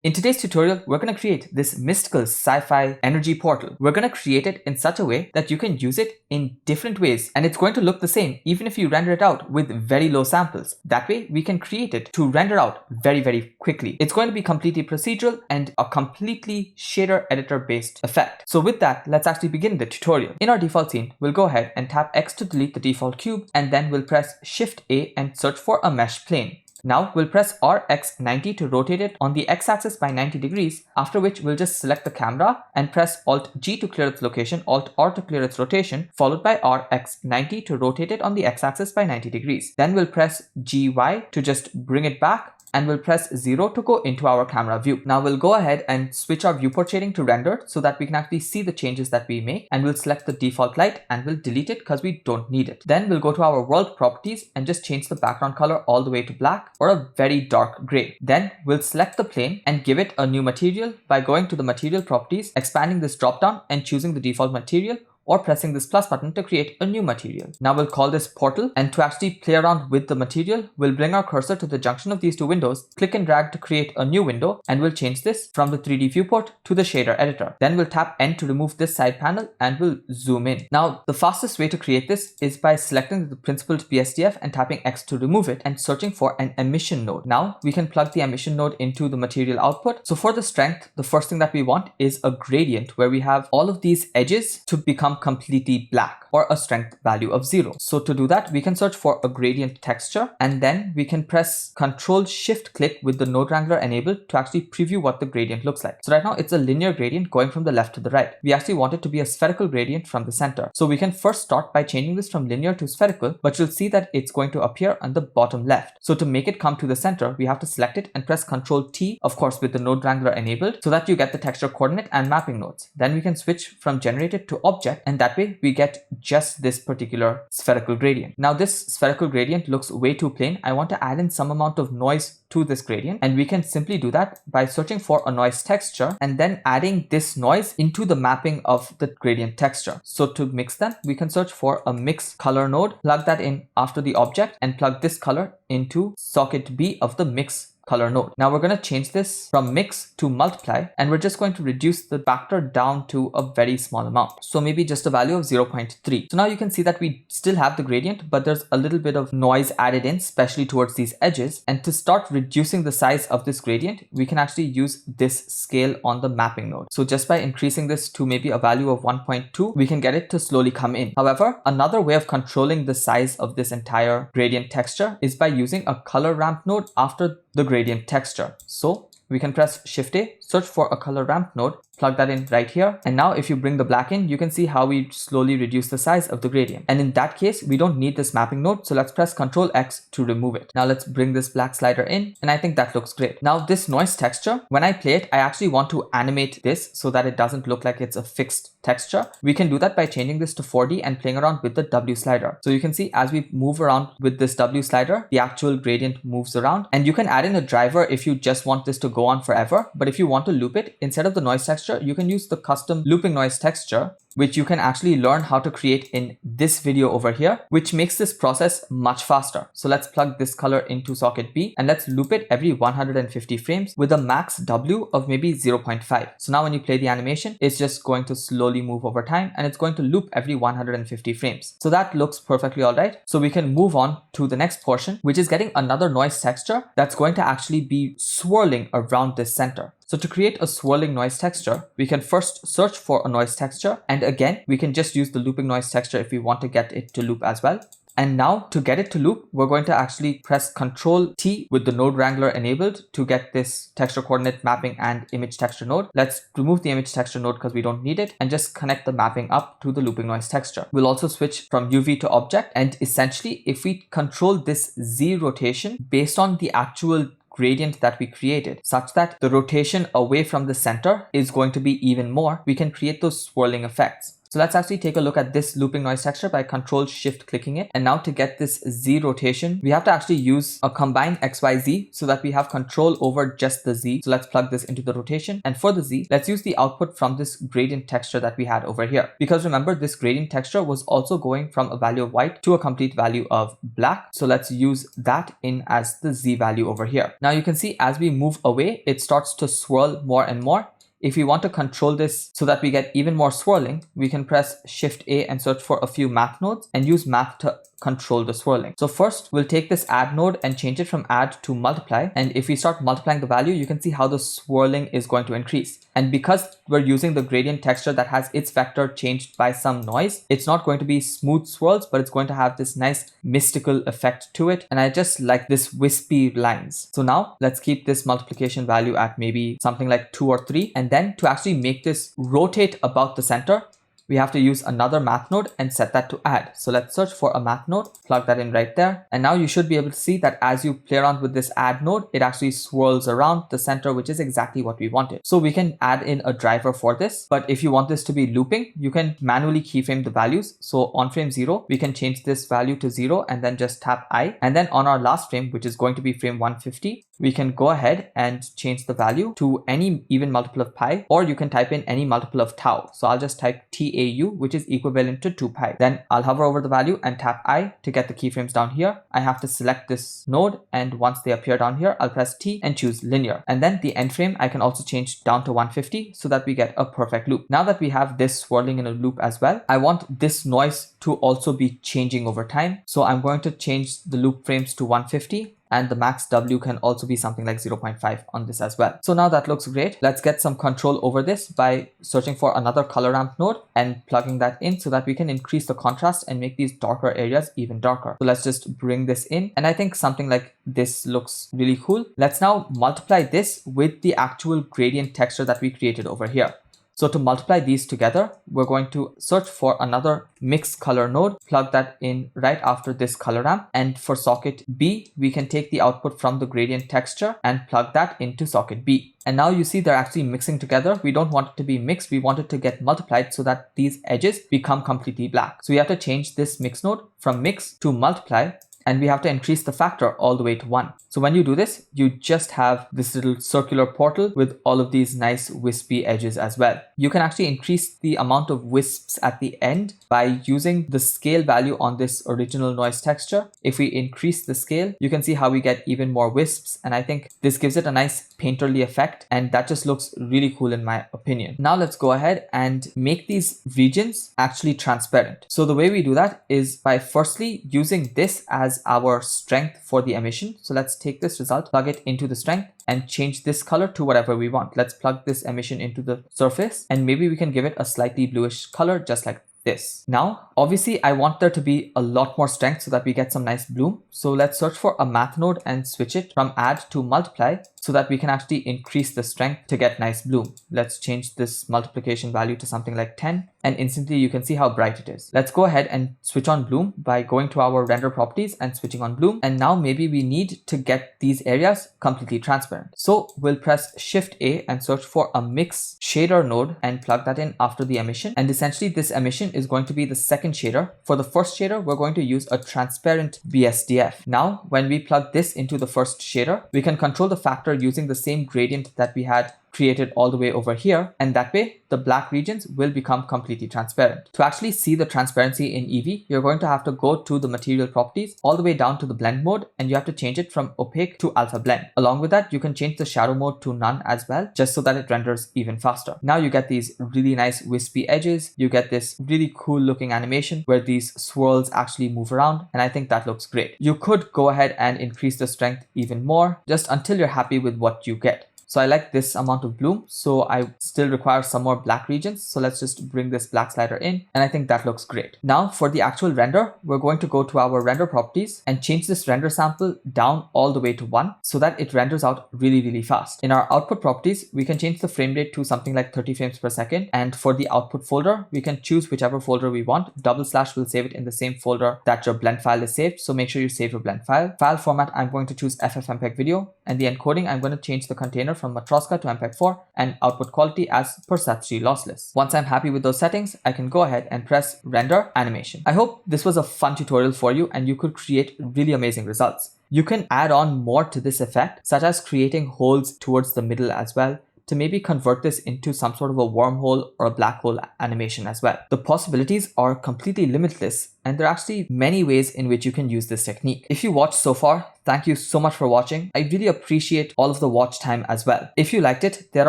In today's tutorial, we're going to create this mystical sci-fi energy portal. We're going to create it in such a way that you can use it in different ways, and it's going to look the same even if you render it out with very low samples. That way, we can create it to render out very, very quickly. It's going to be completely procedural and a completely shader editor based effect. So with that, let's actually begin the tutorial. In our default scene, we'll go ahead and tap X to delete the default cube, and then we'll press Shift A and search for a mesh plane. Now we'll press RX90 to rotate it on the X-axis by 90 degrees, after which we'll just select the camera and press Alt-G to clear its location, Alt-R to clear its rotation, followed by RX90 to rotate it on the X-axis by 90 degrees. Then we'll press GY to just bring it back, and we'll press 0 to go into our camera view. Now we'll go ahead and switch our viewport shading to rendered so that we can actually see the changes that we make, and we'll select the default light and we'll delete it because we don't need it. Then we'll go to our world properties and just change the background color all the way to black or a very dark gray. Then we'll select the plane and give it a new material by going to the material properties, expanding this drop down and choosing the default material, or pressing this plus button to create a new material. Now we'll call this portal, and to actually play around with the material, we'll bring our cursor to the junction of these two windows, click and drag to create a new window, and we'll change this from the 3D viewport to the shader editor. Then we'll tap N to remove this side panel and we'll zoom in. Now the fastest way to create this is by selecting the principled BSDF and tapping X to remove it and searching for an emission node. Now we can plug the emission node into the material output. So for the strength, the first thing that we want is a gradient where we have all of these edges to become completely black, or a strength value of 0. So to do that, we can search for a gradient texture, and then we can press Ctrl Shift click with the node wrangler enabled to actually preview what the gradient looks like. So right now it's a linear gradient going from the left to the right. We actually want it to be a spherical gradient from the center. So we can first start by changing this from linear to spherical, but you'll see that it's going to appear on the bottom left. So to make it come to the center, we have to select it and press Ctrl T, of course with the node wrangler enabled, so that you get the texture coordinate and mapping nodes. Then we can switch from generated to object, and that way we get just this particular spherical gradient. Now this spherical gradient looks way too plain. I want to add in some amount of noise to this gradient, and we can simply do that by searching for a noise texture and then adding this noise into the mapping of the gradient texture. So to mix them, we can search for a mix color node, plug that in after the object, and plug this color into socket B of the mix color node. Now we're going to change this from mix to multiply, and we're just going to reduce the factor down to a very small amount. So maybe just a value of 0.3. So now you can see that we still have the gradient, but there's a little bit of noise added in, especially towards these edges. And to start reducing the size of this gradient, we can actually use this scale on the mapping node. So just by increasing this to maybe a value of 1.2, we can get it to slowly come in. However, another way of controlling the size of this entire gradient texture is by using a color ramp node after the gradient texture. So we can press Shift A, search for a color ramp node, plug that in right here, and now if you bring the black in, you can see how we slowly reduce the size of the gradient. And in that case, we don't need this mapping node, so let's press Ctrl X to remove it. Now let's bring this black slider in, and I think that looks great. Now this noise texture, when I play it, I actually want to animate this so that it doesn't look like it's a fixed texture. We can do that by changing this to 4D and playing around with the W slider. So you can see as we move around with this W slider, the actual gradient moves around, and you can add in a driver if you just want this to go on forever. But if you want to loop it, instead of the noise texture, you can use the custom looping noise texture, which you can actually learn how to create in this video over here, which makes this process much faster. So let's plug this color into socket B, and let's loop it every 150 frames with a max W of maybe 0.5. So now when you play the animation, it's just going to slowly move over time, and it's going to loop every 150 frames. So that looks perfectly all right. So we can move on to the next portion, which is getting another noise texture that's going to actually be swirling around this center. So to create a swirling noise texture, we can first search for a noise texture, and again, we can just use the looping noise texture if we want to get it to loop as well. And now to get it to loop, we're going to actually press Ctrl T with the node wrangler enabled to get this texture coordinate mapping and image texture node. Let's remove the image texture node because we don't need it, and just connect the mapping up to the looping noise texture. We'll also switch from UV to object, and essentially if we control this Z rotation based on the actual gradient that we created, such that the rotation away from the center is going to be even more, we can create those swirling effects. So let's actually take a look at this looping noise texture by Control Shift clicking it. And now to get this Z rotation, we have to actually use a combine XYZ so that we have control over just the Z. So let's plug this into the rotation. And for the Z, let's use the output from this gradient texture that we had over here. Because remember, this gradient texture was also going from a value of white to a complete value of black. So let's use that in as the Z value over here. Now you can see as we move away, it starts to swirl more and more. If we want to control this so that we get even more swirling, we can press Shift A and search for a few math nodes and use math to control the swirling. So first we'll take this add node and change it from add to multiply. And if we start multiplying the value, you can see how the swirling is going to increase. And because we're using the gradient texture that has its vector changed by some noise, it's not going to be smooth swirls, but it's going to have this nice mystical effect to it. And I just like this wispy lines. So now let's keep this multiplication value at maybe something like 2 or 3. And then to actually make this rotate about the center, we have to use another math node and set that to add. So let's search for a math node, plug that in right there. And now you should be able to see that as you play around with this add node, it actually swirls around the center, which is exactly what we wanted. So we can add in a driver for this. But if you want this to be looping, you can manually keyframe the values. So on frame 0, we can change this value to 0 and then just tap I. And then on our last frame, which is going to be frame 150, we can go ahead and change the value to any even multiple of pi, or you can type in any multiple of tau. So I'll just type TAU, which is equivalent to 2 pi. Then I'll hover over the value and tap I to get the keyframes down here. I have to select this node, and once they appear down here, I'll press T and choose linear. And then the end frame I can also change down to 150 so that we get a perfect loop. Now that we have this swirling in a loop as well, I want this noise to also be changing over time. So I'm going to change the loop frames to 150. And the max W can also be something like 0.5 on this as well. So now that looks great. Let's get some control over this by searching for another color ramp node and plugging that in so that we can increase the contrast and make these darker areas even darker. So let's just bring this in. And I think something like this looks really cool. Let's now multiply this with the actual gradient texture that we created over here. So to multiply these together, we're going to search for another mix color node, plug that in right after this color ramp. And for socket B, we can take the output from the gradient texture and plug that into socket B. And now you see they're actually mixing together. We don't want it to be mixed. We want it to get multiplied so that these edges become completely black. So we have to change this mix node from mix to multiply. And we have to increase the factor all the way to 1. So when you do this, you just have this little circular portal with all of these nice wispy edges as well. You can actually increase the amount of wisps at the end by using the scale value on this original noise texture. If we increase the scale, you can see how we get even more wisps. And I think this gives it a nice painterly effect. And that just looks really cool in my opinion. Now let's go ahead and make these regions actually transparent. So the way we do that is by firstly using this as our strength for the emission. So let's take this result, plug it into the strength and change this color to whatever we want. Let's plug this emission into the surface and maybe we can give it a slightly bluish color just like this. Now, obviously I want there to be a lot more strength so that we get some nice bloom. So let's search for a math node and switch it from add to multiply so that we can actually increase the strength to get nice bloom. Let's change this multiplication value to something like 10 and instantly you can see how bright it is. Let's go ahead and switch on bloom by going to our render properties and switching on bloom. And now maybe we need to get these areas completely transparent. So we'll press Shift A and search for a mix shader node and plug that in after the emission. And essentially this emission is going to be the second shader. For the first shader, we're going to use a transparent BSDF. Now, when we plug this into the first shader, we can control the factor using the same gradient that we had created all the way over here, and that way the black regions will become completely transparent. To actually see the transparency in Eevee, you're going to have to go to the material properties all the way down to the blend mode, and you have to change it from opaque to alpha blend. Along with that, you can change the shadow mode to none as well, just so that it renders even faster. Now you get these really nice wispy edges. You get this really cool looking animation where these swirls actually move around, and I think that looks great. You could go ahead and increase the strength even more, just until you're happy with what you get. So I like this amount of bloom, so I still require some more black regions. So let's just bring this black slider in, and I think that looks great. Now for the actual render, we're going to go to our render properties and change this render sample down all the way to 1 so that it renders out really, really fast. In our output properties, we can change the frame rate to something like 30 frames per second. And for the output folder, we can choose whichever folder we want. / will save it in the same folder that your blend file is saved. So make sure you save your blend file. File format, I'm going to choose FFmpeg video, and the encoding, I'm going to change the container from Matroska to MPEG-4 and output quality as per Sat3 lossless. Once I'm happy with those settings, I can go ahead and press render animation. I hope this was a fun tutorial for you and you could create really amazing results. You can add on more to this effect, such as creating holes towards the middle as well, to maybe convert this into some sort of a wormhole or a black hole animation as well. The possibilities are completely limitless, and there are actually many ways in which you can use this technique. If you watched so far, thank you so much for watching. I really appreciate all of the watch time as well. If you liked it, there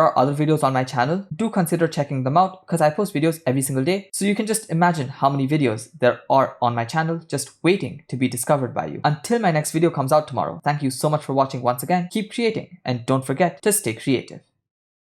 are other videos on my channel. Do consider checking them out because I post videos every single day. So you can just imagine how many videos there are on my channel just waiting to be discovered by you. Until my next video comes out tomorrow, thank you so much for watching once again. Keep creating and don't forget to stay creative.